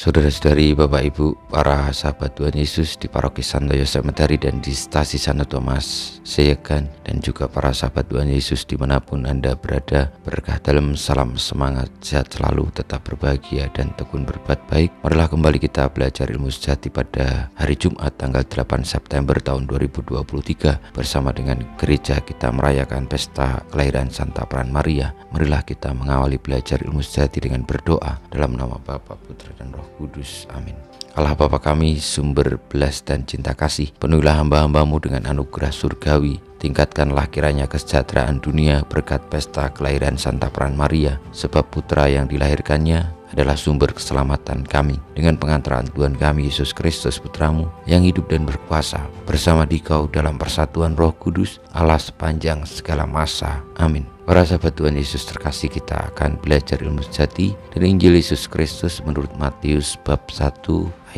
Saudara-saudari, Bapak Ibu, para sahabat Tuhan Yesus di Paroki Santo Yosef Medari dan di Stasi Santo Thomas Seyegan, dan juga para sahabat Tuhan Yesus dimanapun Anda berada, berkah dalam salam semangat, sehat selalu, tetap berbahagia dan tekun berbuat baik. Marilah kembali kita belajar ilmu sejati pada hari Jumat tanggal 8 September tahun 2023 bersama dengan gereja kita merayakan pesta kelahiran Santa Peran Maria. Marilah kita mengawali belajar ilmu sejati dengan berdoa dalam nama Bapa, Putra dan Roh Kudus. Amin. Allah Bapa kami, sumber belas dan cinta kasih, penuhilah hamba-hambamu dengan anugerah surgawi. Tingkatkanlah kiranya kesejahteraan dunia berkat pesta kelahiran Santa Peran Maria, sebab putra yang dilahirkannya adalah sumber keselamatan kami. Dengan pengantaran Tuhan kami Yesus Kristus Putramu, yang hidup dan berkuasa bersama Dikau dalam persatuan Roh Kudus, Allah sepanjang segala masa. Amin. Para sahabat Tuhan Yesus terkasih, kita akan belajar ilmu sejati dari Injil Yesus Kristus menurut Matius bab 1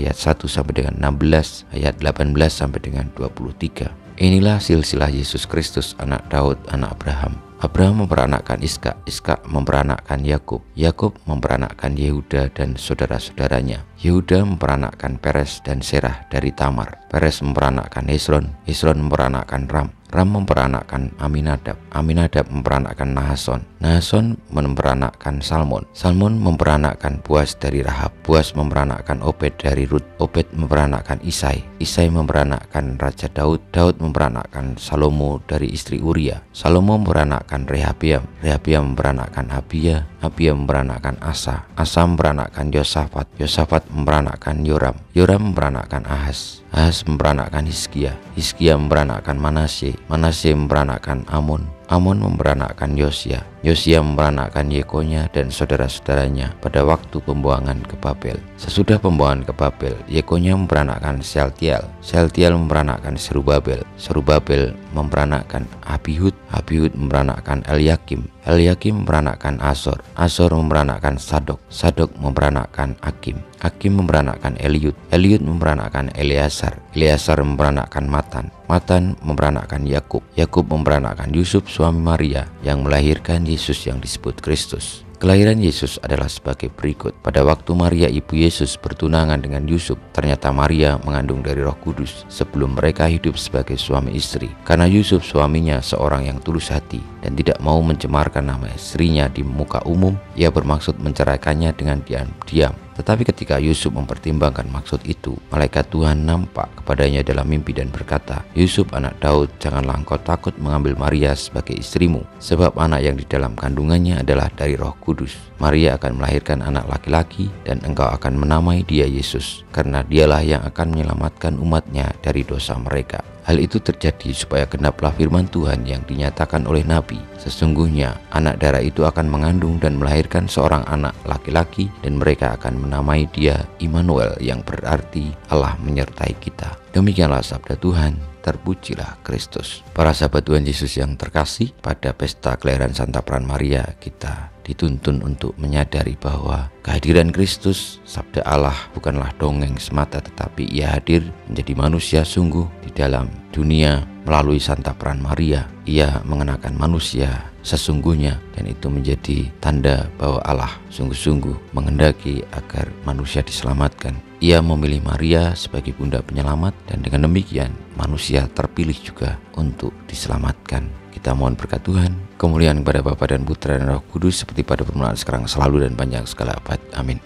ayat 1 sampai dengan 16, ayat 18 sampai dengan 23. Inilah silsilah Yesus Kristus, anak Daud, anak Abraham. Abraham memperanakkan Ishak, Ishak memperanakkan Yakub, Yakub memperanakkan Yehuda dan saudara-saudaranya. Yehuda memperanakkan Peres dan Serah dari Tamar. Peres memperanakkan Hesron, Hesron memperanakkan Ram, Ram memperanakkan Aminadab, Aminadab memperanakkan Nahason, Nahason memperanakkan Salmon, Salmon memperanakkan Boas dari Rahab, Boas memperanakkan Obed dari Rut, Obed memperanakkan Isai, Isai memperanakkan Raja Daud, Daud memperanakkan Salomo dari istri Uria, Salomo memperanakkan Rehabiam, Rehabiam memperanakkan Abia, Abia memperanakkan Asa, Asa memperanakkan Yosafat, Yosafat memperanakkan Yoram, Yoram memperanakkan Ahaz, Ahaz memperanakkan Hizkia, Hizkia memperanakkan Manasye, Manasye memperanakkan Amon, Amon memperanakkan Yosia, Yosia memperanakkan Yekonya dan saudara-saudaranya pada waktu pembuangan ke Babel. Sesudah pembuangan ke Babel, Yekonya memperanakkan Sealtiel, Sealtiel memperanakkan Serubabel, Serubabel memperanakkan Abihud, Abihud memperanakkan Eliakim, Eliakim memperanakkan Asor, Asor memperanakkan Sadok, Sadok memperanakkan Akim, Akim memperanakkan Eliud, Eliud memperanakkan Eleazar, Eleazar memperanakkan Matan, Matan memperanakkan Yakub, Yakub memperanakkan Yusuf suami Maria yang melahirkan Yesus yang disebut Kristus. Kelahiran Yesus adalah sebagai berikut. Pada waktu Maria ibu Yesus bertunangan dengan Yusuf, ternyata Maria mengandung dari Roh Kudus sebelum mereka hidup sebagai suami istri. Karena Yusuf suaminya seorang yang tulus hati dan tidak mau mencemarkan nama istrinya di muka umum, ia bermaksud menceraikannya dengan diam-diam. Tetapi ketika Yusuf mempertimbangkan maksud itu, malaikat Tuhan nampak kepadanya dalam mimpi dan berkata, "Yusuf anak Daud, janganlah engkau takut mengambil Maria sebagai istrimu, sebab anak yang di dalam kandungannya adalah dari Roh Kudus. Maria akan melahirkan anak laki-laki dan engkau akan menamai dia Yesus, karena dialah yang akan menyelamatkan umatnya dari dosa mereka." Hal itu terjadi supaya genaplah firman Tuhan yang dinyatakan oleh Nabi. Sesungguhnya anak darah itu akan mengandung dan melahirkan seorang anak laki-laki, dan mereka akan menamai dia Immanuel, yang berarti Allah menyertai kita. Demikianlah sabda Tuhan. Terpujilah Kristus. Para sahabat Tuhan Yesus yang terkasih, pada pesta kelahiran Santa Peran Maria kita dituntun untuk menyadari bahwa kehadiran Kristus, sabda Allah, bukanlah dongeng semata, tetapi ia hadir menjadi manusia sungguh di dalam dunia melalui Santa Peran Maria. Ia mengenakan manusia sesungguhnya, dan itu menjadi tanda bahwa Allah sungguh-sungguh menghendaki agar manusia diselamatkan. Ia memilih Maria sebagai bunda penyelamat, dan dengan demikian manusia terpilih juga untuk diselamatkan. Kita mohon berkat Tuhan, kemuliaan kepada Bapa dan Putra dan Roh Kudus, seperti pada permulaan, sekarang, selalu, dan panjang segala abad. Amin.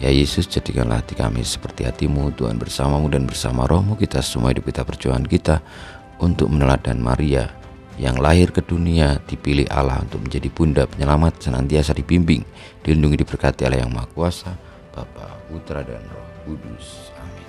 Ya Yesus, jadikanlah hati kami seperti hati-Mu. Tuhan bersama-Mu dan bersama Roh-Mu, kita semua hidup kita, perjuangan kita untuk meneladan Maria yang lahir ke dunia, dipilih Allah untuk menjadi bunda penyelamat, senantiasa dibimbing, dilindungi, diberkati Allah yang Maha Kuasa, Bapa, Putra dan Roh Kudus. Amin.